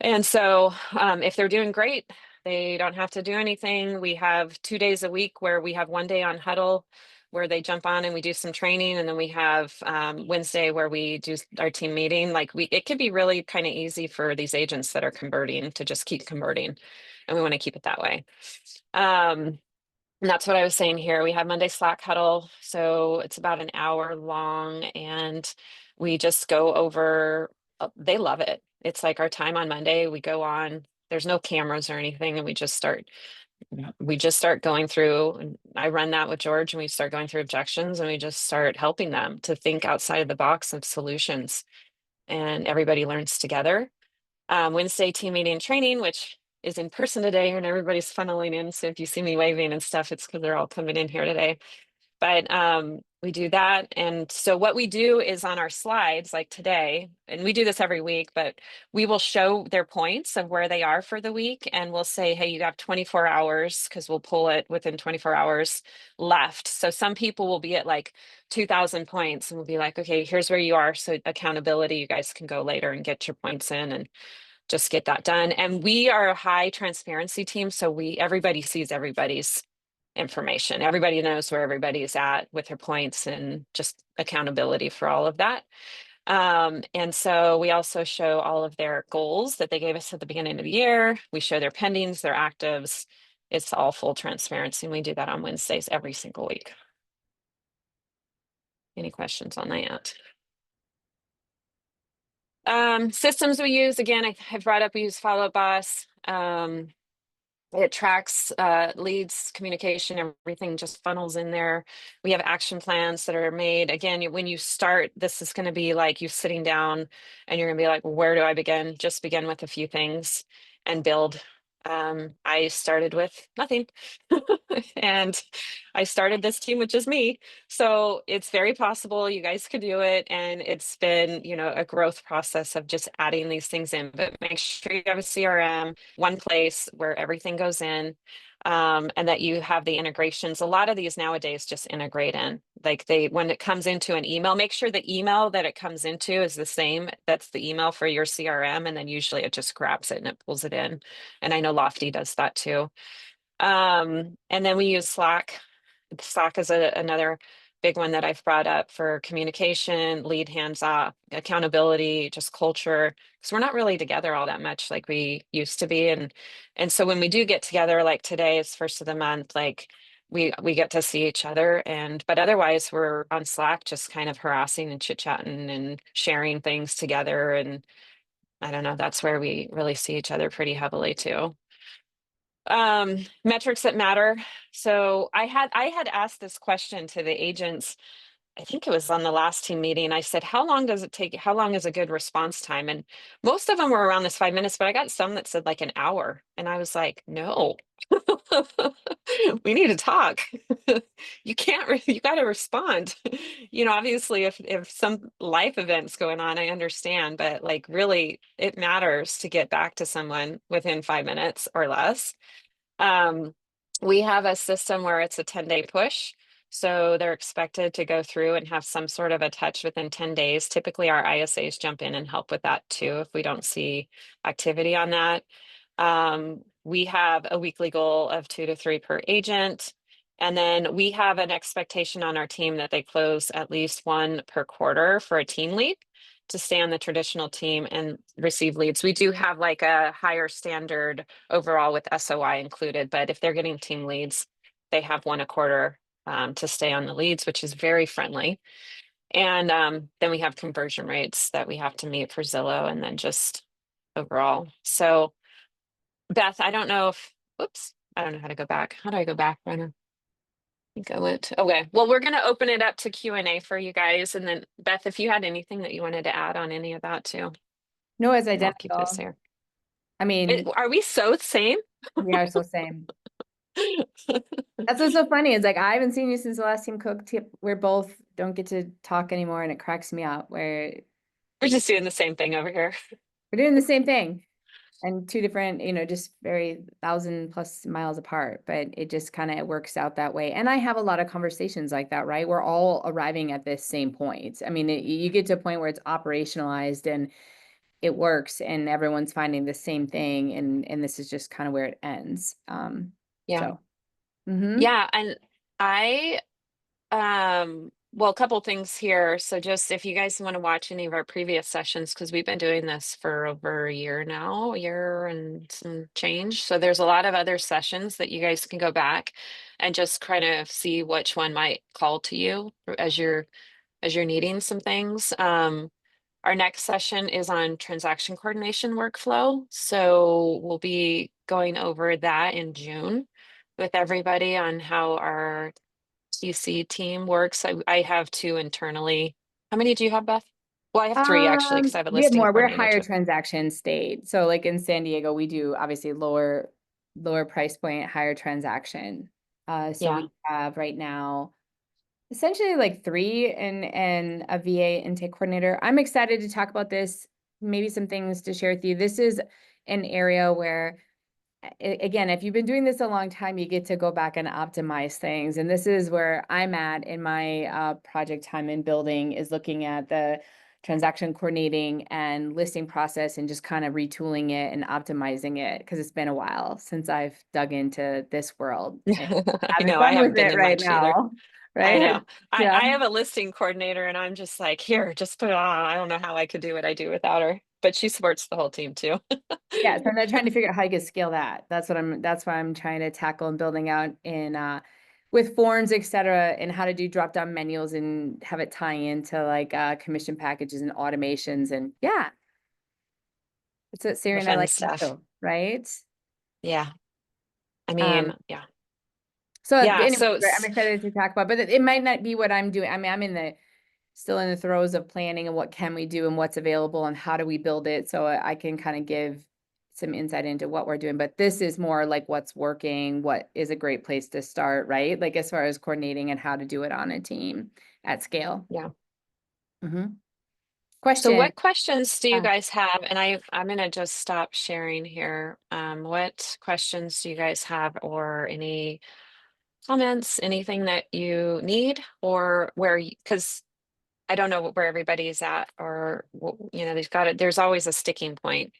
And so if they're doing great, they don't have to do anything. We have 2 days a week where we have 1 day on huddle where they jump on and we do some training. And then we have Wednesday where we do our team meeting. Like it could be really kind of easy for these agents that are converting to just keep converting. And we want to keep it that way. And that's what I was saying here. We have Monday Slack huddle. So it's about an hour long and we just go over, they love it. It's like our time on Monday. We go on, there's no cameras or anything, and we just start going through, and I run that with George, and we start going through objections and we just start helping them to think outside of the box of solutions. And everybody learns together. Wednesday team meeting and training, which is in person today, and everybody's funneling in. So if you see me waving and stuff, it's because they're all coming in here today. But we do that. And so what we do is on our slides, like today, and we do this every week, but we will show their points of where they are for the week. And we'll say, hey, you have 24 hours, because we'll pull it within 24 hours left. So some people will be at like 2,000 points and we'll be like, okay, here's where you are. So accountability, you guys can go later and get your points in and just get that done. And we are a high transparency team. So everybody sees everybody's information. Everybody knows where everybody is at with their points, and just accountability for all of that. And so we also show all of their goals that they gave us at the beginning of the year. We show their pendings, their actives. It's all full transparency. And we do that on Wednesdays every single week. Any questions on that? Systems we use, again, I've brought up, we use Follow Up Boss. It tracks leads, communication, everything just funnels in there. We have action plans that are made. Again, when you start, this is going to be like you sitting down and you're going to be like, where do I begin? Just begin with a few things and build. I started with nothing and I started this team with just me. So it's very possible you guys could do it. And it's been, you know, a growth process of just adding these things in, but make sure you have a CRM, one place where everything goes in. And that you have the integrations. A lot of these nowadays just integrate in. Like when it comes into an email, make sure the email that it comes into is the same. That's the email for your CRM. And then usually it just grabs it and it pulls it in. And I know Lofty does that too. And then we use Slack. Slack is another big one that I've brought up for communication, lead hands off, accountability, just culture. Because we're not really together all that much like we used to be. And so when we do get together, like today is first of the month, like we get to see each other. But otherwise we're on Slack just kind of harassing and chit-chatting and sharing things together. And I don't know, that's where we really see each other pretty heavily too. Metrics that matter. So I had asked this question to the agents. I think it was on the last team meeting. I said, how long does it take? How long is a good response time? And most of them were around this 5 minutes, but I got some that said like an hour. And I was like, no, we need to talk. You can't, you got to respond. You know, obviously if some life event's going on, I understand, but like really it matters to get back to someone within 5 minutes or less. We have a system where it's a 10-day push. So they're expected to go through and have some sort of a touch within 10 days. Typically our ISAs jump in and help with that too if we don't see activity on that. We have a weekly goal of 2 to 3 per agent. And then we have an expectation on our team that they close at least 1 per quarter for a team lead to stay on the traditional team and receive leads. We do have like a higher standard overall with SOI included, but if they're getting team leads, they have 1 a quarter to stay on the leads, which is very friendly. And then we have conversion rates that we have to meet for Zillow and then just overall. So Beth, I don't know if, oops, I don't know how to go back. How do I go back, Brenna? I think I went, okay. Well, we're going to open it up to Q&A for you guys. And then Beth, if you had anything that you wanted to add on any of that too. No, it's I'll keep this identical. here. I mean, Are we so same? we are so same. That's what's so funny. It's like, I haven't seen you since the last team cook tip. We're both don't get to talk anymore. And it cracks me up where We're just doing the same thing over here. we're doing the same thing. And two different, just very 1,000+ miles apart, but it just kind of works out that way. And I have a lot of conversations like that, right? We're all arriving at this same point. I mean, you get to a point where it's operationalized and it works and everyone's finding the same thing. And this is just kind of where it ends. Yeah. So, mhm. Yeah. And I, well, a couple things here. So just if you guys want to watch any of our previous sessions, because we've been doing this for over a year now, a year and some change. So there's a lot of other sessions that you guys can go back and just kind of see which one might call to you as you're needing some things. Our next session is on transaction coordination workflow. So we'll be going over that in June with everybody on how our TC team works. I have two internally. How many do you have, Beth? Well, I have three actually, because I have a We have listing more. We're coordinator higher too. transaction state. So like in San Diego, we do obviously lower price point, higher transaction. So Yeah. we have right now essentially like three and a VA intake coordinator. I'm excited to talk about this, maybe some things to share with you. This is an area where again, if you've been doing this a long time, you get to go back and optimize things. And this is where I'm at in my project time in building, is looking at the transaction coordinating and listing process and just kind of retooling it and optimizing it, because it's been a while since I've dug into this world and I having know, I fun haven't with been it in right much either. now. I Right? know. Yeah. I have a listing coordinator and I'm just like, here, just put it on. I don't know how I could do what I do without her, but she supports the whole team too. Yeah, so I'm not trying to figure out how you can scale that. That's why I'm trying to tackle and building out in with forms, et cetera, and how to do drop down menus and have it tie into like commission packages and automations. And yeah, that's what Siri The and I fun like to stuff. do, right? Yeah. I Um, mean, yeah. so Yeah. anyway, So I'm excited to talk about, but it might not be what I'm doing. I mean, I'm still in the throes of planning and what can we do and what's available and how do we build it. So I can kind of give some insight into what we're doing, but this is more like what's working, what is a great place to start, right? Like as far as coordinating and how to do it on a team at scale. yeah. Mm-hmm. So Question. what questions do you Uh, guys have? And I'm gonna just stop sharing here. What questions do you guys have, or any comments, anything that you need, or where you, because I don't know where everybody's at, or they've got it. There's always a sticking point,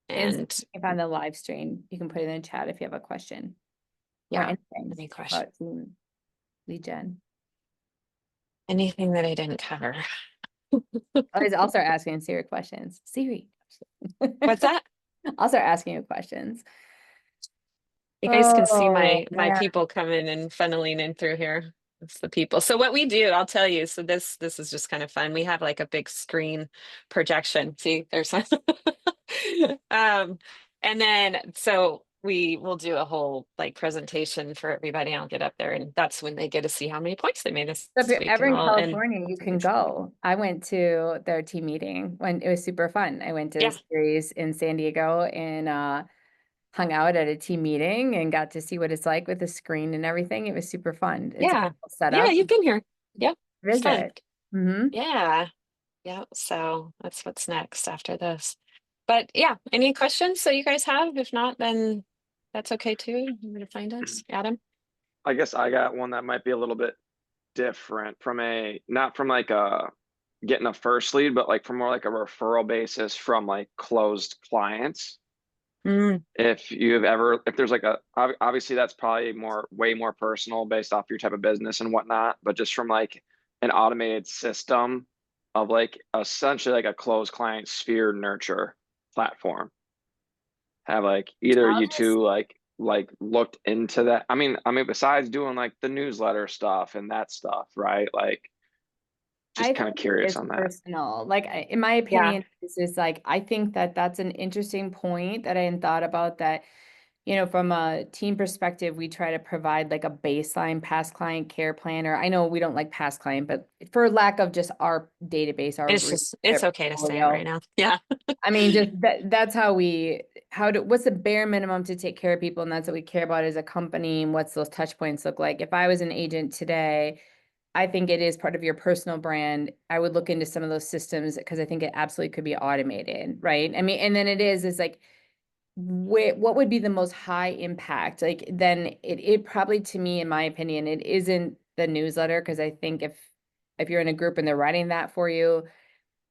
and and if on the live stream, you can put it in the chat if you have a question or yeah, anything any question, about team lead gen. anything that I didn't cover. I'll start asking Siri questions. Siri. What's that? I'll start asking you questions. You guys can see Oh my man. people coming and funneling in through here. It's the people. So what we do, I'll tell you. So this is just kind of fun. We have like a big screen projection. See, there's and then so we will do a whole like presentation for everybody. I'll get up there, and that's when they get to see how many points they made this So if you're week ever and in all. And California, you can go. I went to their team meeting when it was super fun. I went to yeah, the series in San Diego and hung out at a team meeting and got to see what it's like with the screen and everything. It was super fun. It's a yeah, cool yeah, setup. you've been here. Yep, it's fun. Visit. Mm-hmm. Yeah. Yeah, so that's what's next after this. But yeah, any questions that you guys have? If not, then that's okay too. You want to find us, Adam? I guess I got one that might be a little bit different from not from like a getting a first lead, but like from more like a referral basis from like closed clients. Mm, If there's like obviously that's probably way more personal based off your type of business and whatnot, but just from like an automated system of like essentially like a closed client sphere nurture platform. Have like either I'll you just two like looked into that? I mean, besides doing like the newsletter stuff and that stuff, right? Like I just kind think of curious it's on that. personal. Like, in my yeah, opinion, this is like, I think that that's an interesting point that I hadn't thought about, that, from a team perspective, we try to provide like a baseline past client care plan, or I know we don't like past client, but for lack of just our database, our it's relationship okay to say it right portfolio. now. Yeah. I mean, just that's what's the bare minimum to take care of people, and that's what we care about as a company, and what's those touch points look like. If I was an agent today, I think it is part of your personal brand. I would look into some of those systems because I think it absolutely could be automated, right? I mean, and then is like what would be the most high impact? Like, then it probably, to me, in my opinion, it isn't the newsletter, because I think if you're in a group and they're writing that for you,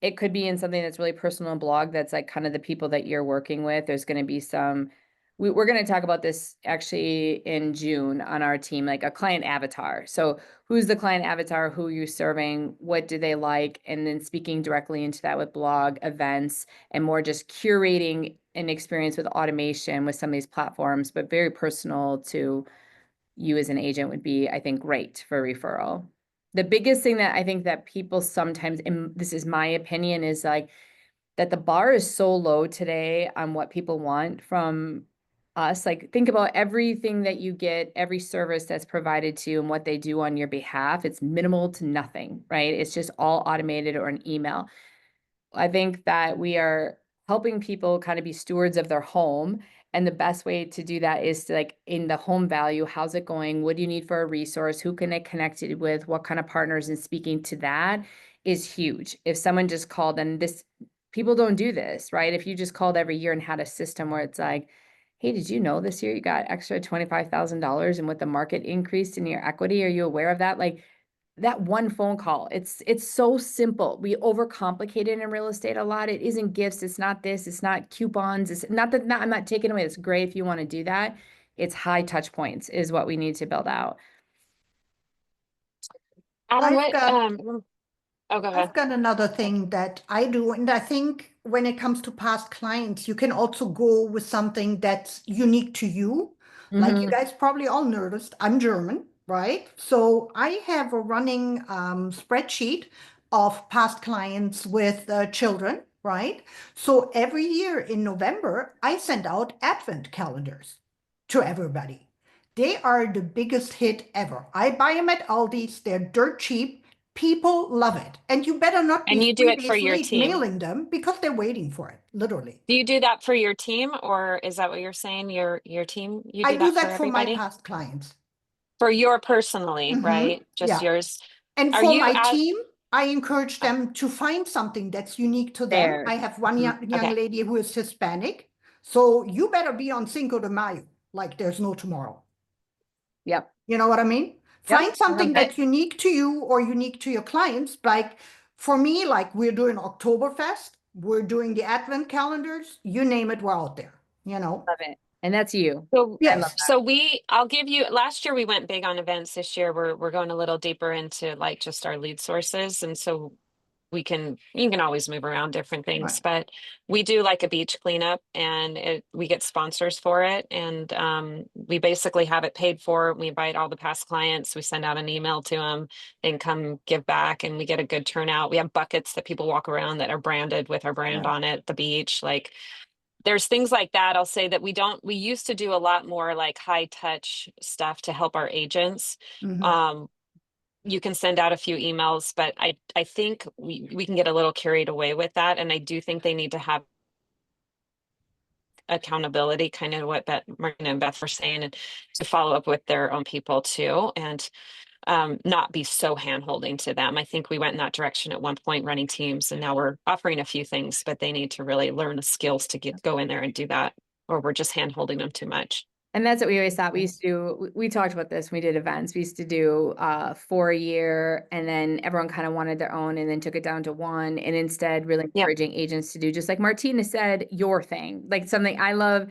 it could be in something that's really personal blog that's like kind of the people that you're working with. There's going to be some, we're going to talk about this actually in June on our team, like a client avatar. So who's the client avatar, who are you serving, what do they like, and then speaking directly into that with blog events and more just curating an experience with automation with some of these platforms, but very personal to you as an agent would be, I think, great for referral. The biggest thing that I think that people sometimes, and this is my opinion, is like that the bar is so low today on what people want from us. Like, think about everything that you get, every service that's provided to you and what they do on your behalf. It's minimal to nothing, right? It's just all automated or an email. I think that we are helping people kind of be stewards of their home. And the best way to do that is to, like, in the home value, how's it going? What do you need for a resource? Who can I connect it with? What kind of partners? And speaking to that is huge. If someone just called, and this, people don't do this, right? If you just called every year and had a system where it's like, hey, did you know this year you got extra $25,000 and with the market increase in your equity? Are you aware of that? Like, that one phone call, it's so simple. We overcomplicate it in real estate a lot. It isn't gifts, it's not this, it's not coupons, it's not that, I'm not taking away, it's great if you want to do that. It's high touch points is what we need to build out. Adam, I've what, got oh, go I've ahead. got another thing that I do, and I think when it comes to past clients, you can also go with something that's unique to you. Like you guys probably all noticed, I'm German, right? So I have a running spreadsheet of past clients with children, right? So every year in November, I send out advent calendars to everybody. They are the biggest hit ever. I buy them at Aldi's, they're dirt cheap. People love it. And you better not And be you do three it for days your late team. mailing them because they're waiting for it, literally. Do you do that for your team, or is that what you're saying? Your team, you I do do that for that for my everybody? past clients. For your personally, right? Just Yeah. yours. And Are for you my at, team, I encourage oh, them to find something that's unique to them. There. I have one young okay. lady who is Hispanic. So you better be on Cinco de Mayo, like there's no tomorrow. Yep. You know what I mean? Yep. Find I love something that. that's unique to you or unique to your clients. Like for me, like we're doing Oktoberfest, we're doing the Advent calendars, you name it, we're out there, you know? Love it. And that's you. So, I love Yes. that. I'll give you, last year we went big on events. This year we're going a little deeper into like just our lead sources. And so you can always move around different things, Right. but we do like a beach cleanup, and we get sponsors for it. And we basically have it paid for. We invite all the past clients. We send out an email to them. They can come give back, and we get a good turnout. We have buckets that people walk around that are branded with our brand Right. on it, the beach. Like, there's things like that. I'll say that we used to do a lot more like high touch stuff to help our agents. Mhm. Um, you can send out a few emails, but I think we can get a little carried away with that. And I do think they need to have accountability, kind of what Martina and Beth were saying, and to follow up with their own people too, and not be so hand-holding to them. I think we went in that direction at one point running teams, and now we're offering a few things, but they need to really learn the skills to go in there and do that, or we're just hand-holding them too much. And that's what we always thought. We used to do, we talked about this when we did events. We used to do 4 a year, and then everyone kind of wanted their own and then took it down to one. And instead really Yep. encouraging agents to do, just like Martina said, your thing. Like something I love.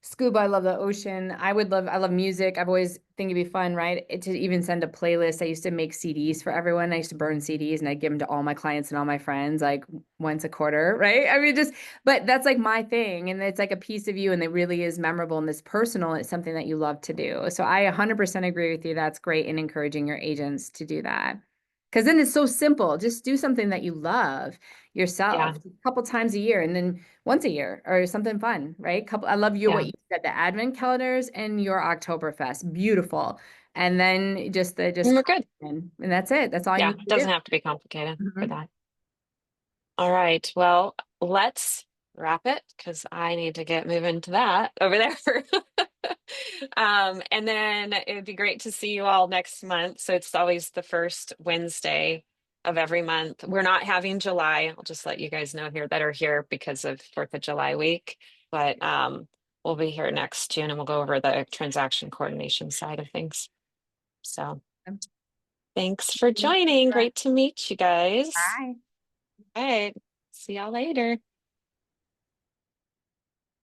Scuba, I love the ocean. I love music. I've always think it'd be fun, right? To even send a playlist. I used to make CDs for everyone. I used to burn CDs and I'd give them to all my clients and all my friends like once a quarter, right? I mean, but that's like my thing. And it's like a piece of you, and it really is memorable and it's personal. And it's something that you love to do. So I 100% agree with you. That's great in encouraging your agents to do that. Because then it's so simple. Just do something that you love yourself Yeah. a couple times a year, and then once a year or something fun, right? I love what Yeah. you said, the advent calendars and your Oktoberfest. Beautiful. And then just And we're good. and that's it. That's all you Yeah. need It to doesn't have to be complicated do. for that. All right. Well, let's wrap it, because I need to get moving to that over there. And then it would be great to see you all next month. So it's always the first Wednesday of every month. We're not having July. I'll just let you guys know here that are here because of 4th of July week. But will be here next June, and we'll go over the transaction coordination side of things. So Okay. thanks for you. joining. Great to meet you guys. Bye. All right. See y'all later.